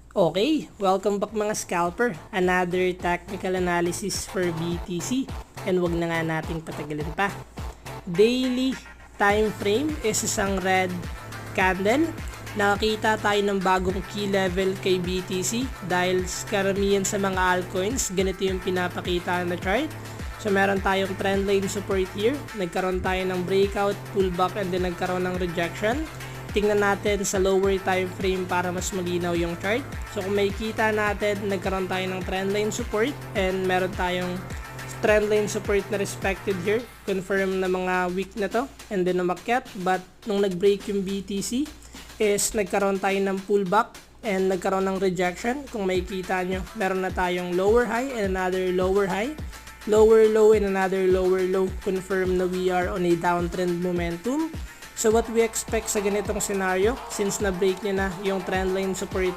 Okay, welcome back mga scalper. Another technical analysis for BTC and wag na nga nating patagalin pa. Daily time frame is isang red candle. Nakakita tayo ng bagong key level kay BTC dahil karamihan sa mga altcoins, ganito yung pinapakita na chart. So meron tayong trend line support here, nagkaroon tayo ng breakout, pullback, and then nagkaroon ng rejection. Tingnan natin sa lower time frame para mas malinaw yung chart. So kung makikita natin, nagkaroon tayo ng trend line support and meron tayong trend line support na respected here. Confirm na mga week na to and then umakyat. But nung nag-break yung BTC is nagkaroon tayo ng pullback and nagkaroon ng rejection. Kung makikita nyo, meron na tayong lower high and another lower high. Lower low and another lower low. Confirm na we are on a downtrend momentum. So what we expect sa ganitong scenario, since na-break niya na yung trendline support